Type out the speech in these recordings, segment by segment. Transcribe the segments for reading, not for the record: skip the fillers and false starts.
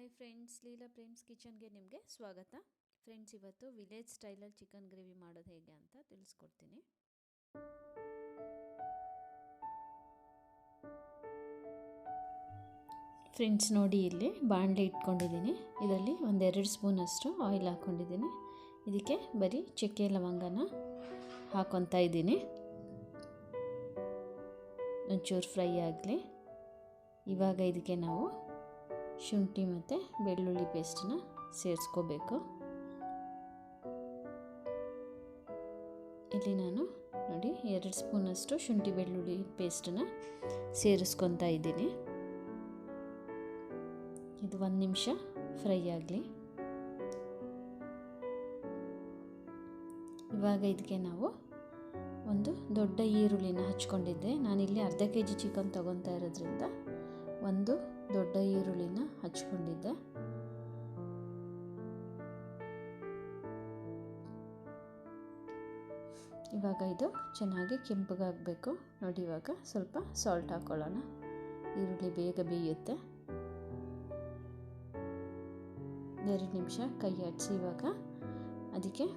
Hi friends, Leela Prem's ಕಿಚನ್ಗೆ ನಿಮಗೆ ಸ್ವಾಗತ. Friends, ಇವತ್ತು ವಿಲೇಜ್ ಸ್ಟೈಲಲ್ಲಿ ಚಿಕನ್ ಗ್ರೇವಿ ಮಾಡೋದು ಹೇಗೆ ಅಂತ ತಿಳಿಸ್ಕೊಡ್ತೀನಿ. ಫ್ರೆಂಡ್ಸ್ ನೋಡಿ, ಇಲ್ಲಿ ಬಾಣಲೆ ಇಟ್ಕೊಂಡಿದ್ದೀನಿ. ಇದರಲ್ಲಿ 1-2 ಸ್ಪೂನಷ್ಟು ಆಯಿಲ್ ಹಾಕ್ಕೊಂಡಿದ್ದೀನಿ. ಇದಕ್ಕೆ ಬರೀ ಚಕ್ಕೆ ಲವಂಗನ ಹಾಕ್ಕೊತಾ ಇದ್ದೀನಿ. ಒಂಚೂರು ಫ್ರೈ ಆಗಲಿ. ಇವಾಗ ಇದಕ್ಕೆ ನಾವು ಶುಂಠಿ ಮತ್ತು ಬೆಳ್ಳುಳ್ಳಿ ಪೇಸ್ಟನ್ನ ಸೇರಿಸ್ಕೋಬೇಕು. ಇಲ್ಲಿ ನಾನು ನೋಡಿ 2 ಸ್ಪೂನಷ್ಟು ಶುಂಠಿ ಬೆಳ್ಳುಳ್ಳಿ ಪೇಸ್ಟನ್ನ ಸೇರಿಸ್ಕೊತಾ ಇದ್ದೀನಿ. ಇದು 1 ನಿಮಿಷ ಫ್ರೈ ಆಗಲಿ. ಇವಾಗ ಇದಕ್ಕೆ ನಾವು ಒಂದು ದೊಡ್ಡ ಈರುಳ್ಳಿನ ಹಚ್ಕೊಂಡಿದ್ದೆ. ನಾನಿಲ್ಲಿ ಅರ್ಧ kg ಚಿಕನ್ ತೊಗೊತಾ ಇರೋದ್ರಿಂದ ಒಂದು ದೊಡ್ಡ ಈರುಳ್ಳಿನ ಹಚ್ಕೊಂಡಿದ್ದೆ. ಇವಾಗ ಇದು ಚೆನ್ನಾಗಿ ಕೆಂಪಗಾಗಬೇಕು. ನೋಡಿ, ಇವಾಗ ಸ್ವಲ್ಪ ಸಾಲ್ಟ್ ಹಾಕ್ಕೊಳ್ಳೋಣ. ಈರುಳ್ಳಿ ಬೇಗ ಬೇಯುತ್ತೆ. 2 ನಿಮಿಷ ಕೈ ಆಡಿಸಿ ಇವಾಗ ಅದಕ್ಕೆ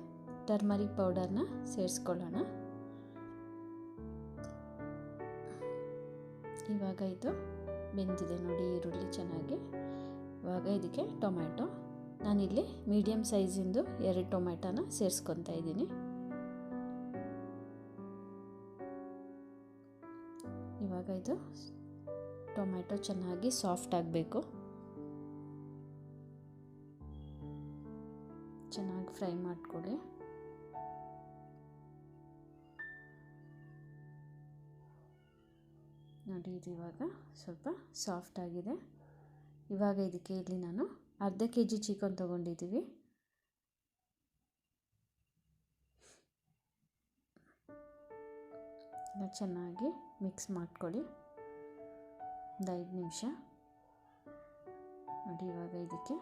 ಟರ್ಮರಿಕ್ ಪೌಡರ್ನ ಸೇರಿಸ್ಕೊಳ್ಳೋಣ. ಇವಾಗ ಇದು ಬೆಂದಿದೆ ನೋಡಿ ಈರುಳ್ಳಿ ಚೆನ್ನಾಗಿ. ಇವಾಗ ಇದಕ್ಕೆ ಟೊಮ್ಯಾಟೊ, ನಾನಿಲ್ಲಿ ಮೀಡಿಯಮ್ ಸೈಜಿಂದು 2 ಟೊಮ್ಯಾಟೊನ ಸೇರಿಸ್ಕೊತಾ ಇದ್ದೀನಿ. ಇವಾಗ ಇದು ಟೊಮ್ಯಾಟೊ ಚೆನ್ನಾಗಿ ಸಾಫ್ಟ್ ಆಗಬೇಕು. ಚೆನ್ನಾಗಿ ಫ್ರೈ ಮಾಡ್ಕೊಳ್ಳಿ. ನೋಡಿ, ಇದು ಇವಾಗ ಸ್ವಲ್ಪ ಸಾಫ್ಟ್ ಆಗಿದೆ. ಇವಾಗ ಇದಕ್ಕೆ ಇಲ್ಲಿ ನಾನು ಅರ್ಧ kg ಚಿಕನ್ ತೊಗೊಂಡಿದ್ದೀವಿ. ಚೆನ್ನಾಗಿ ಮಿಕ್ಸ್ ಮಾಡ್ಕೊಳ್ಳಿ. 5 ನಿಮಿಷ. ನೋಡಿ, ಇವಾಗ ಇದಕ್ಕೆ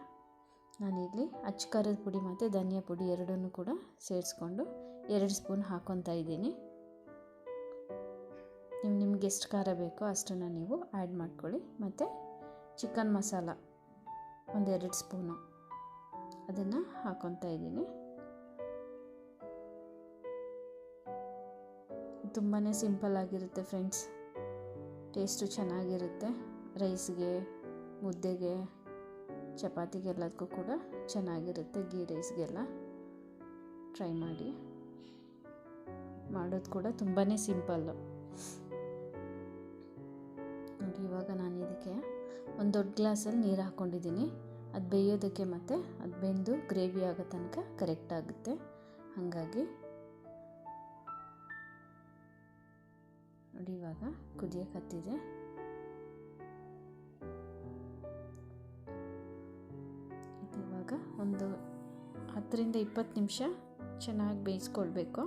ನಾನಿಲ್ಲಿ ಅಚ್ಚ ಖಾರದ ಪುಡಿ ಮತ್ತು ಧನಿಯಾ ಪುಡಿ ಎರಡನ್ನೂ ಕೂಡ ಸೇರಿಸ್ಕೊಂಡು 2 ಸ್ಪೂನ್ ಹಾಕ್ಕೊತಾ ಇದ್ದೀನಿ. ನಿಮ್ಗೆ ಎಷ್ಟು ಖಾರ ಬೇಕೋ ಅಷ್ಟನ್ನು ನೀವು ಆ್ಯಡ್ ಮಾಡ್ಕೊಳ್ಳಿ. ಮತ್ತು ಚಿಕನ್ ಮಸಾಲ 1-2 ಸ್ಪೂನು ಅದನ್ನು ಹಾಕ್ಕೊತಾ ಇದ್ದೀನಿ. ತುಂಬಾ ಸಿಂಪಲ್ ಆಗಿರುತ್ತೆ ಫ್ರೆಂಡ್ಸ್. ಟೇಸ್ಟು ಚೆನ್ನಾಗಿರುತ್ತೆ. ರೈಸ್ಗೆ, ಮುದ್ದೆಗೆ, ಚಪಾತಿಗೆಲ್ಲದಕ್ಕೂ ಕೂಡ ಚೆನ್ನಾಗಿರುತ್ತೆ. ಗೀ ರೈಸ್ಗೆಲ್ಲ ಟ್ರೈ ಮಾಡಿ. ಮಾಡೋದು ಕೂಡ ತುಂಬಾ ಸಿಂಪಲ್ಲು. ನೋಡಿ, ಇವಾಗ ನಾನು ಇದಕ್ಕೆ ಒಂದು ದೊಡ್ಡ ಗ್ಲಾಸಲ್ಲಿ ನೀರು ಹಾಕ್ಕೊಂಡಿದ್ದೀನಿ. ಅದು ಬೇಯೋದಕ್ಕೆ ಮತ್ತು ಅದು ಬೆಂದು ಗ್ರೇವಿ ಆಗೋ ತನಕ ಕರೆಕ್ಟ್ ಆಗುತ್ತೆ. ಹಾಗಾಗಿ ನೋಡಿ, ಇವಾಗ ಕುದಿಯೋಕತ್ತಿದೆ. ಇವಾಗ ಒಂದು 10-20 ನಿಮಿಷ ಚೆನ್ನಾಗಿ ಬೇಯಿಸ್ಕೊಳ್ಬೇಕು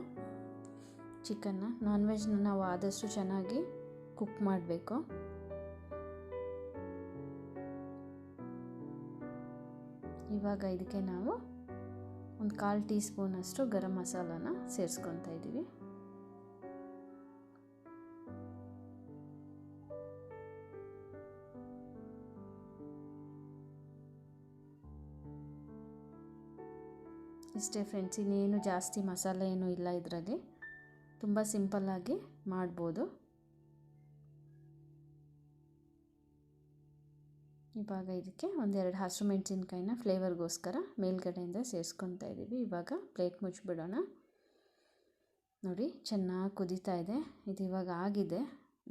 ಚಿಕನ್ನ. ನಾನ್ ವೆಜ್ನ ನಾವು ಆದಷ್ಟು ಚೆನ್ನಾಗಿ ಕುಕ್ ಮಾಡಬೇಕು. ಇವಾಗ ಇದಕ್ಕೆ ನಾವು ಒಂದು 1/4 ಟೀ ಸ್ಪೂನಷ್ಟು ಗರಂ ಮಸಾಲಾನ ಸೇರಿಸ್ಕೊತಾ ಇದ್ದೀವಿ. ಇಷ್ಟೇ ಫ್ರೆಂಡ್ಸ್, ಇನ್ನೇನು ಜಾಸ್ತಿ ಮಸಾಲೆ ಏನೂ ಇಲ್ಲ ಇದರಲ್ಲಿ. ತುಂಬ ಸಿಂಪಲ್ಲಾಗಿ ಮಾಡ್ಬೋದು. ಇವಾಗ ಇದಕ್ಕೆ 1-2 ಹಸಿರು ಮೆಣಸಿನ್ಕಾಯಿನ ಫ್ಲೇವರ್ಗೋಸ್ಕರ ಮೇಲ್ಗಡೆಯಿಂದ ಸೇರಿಸ್ಕೊತಾ ಇದ್ದೀವಿ. ಇವಾಗ ಪ್ಲೇಟ್ ಮುಚ್ಚಿಬಿಡೋಣ. ನೋಡಿ, ಚೆನ್ನಾಗಿ ಕುದೀತಾ ಇದೆ. ಇದು ಇವಾಗ ಆಗಿದೆ.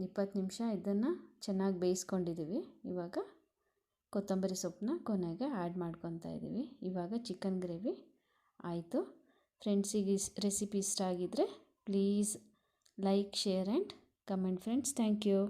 20 ನಿಮಿಷ ಇದನ್ನು ಚೆನ್ನಾಗಿ ಬೇಯಿಸ್ಕೊಂಡಿದ್ದೀವಿ. ಇವಾಗ ಕೊತ್ತಂಬರಿ ಸೊಪ್ಪನ್ನ ಕೊನೆಗೆ ಆ್ಯಡ್ ಮಾಡ್ಕೊತಾ ಇದ್ದೀವಿ. ಇವಾಗ ಚಿಕನ್ ಗ್ರೇವಿ ಆಯಿತು. ಫ್ರೆಂಡ್ಸಿಗೆ ರೆಸಿಪಿ ಇಷ್ಟ ಆಗಿದ್ದರೆ please like, share and comment friends. Thank you.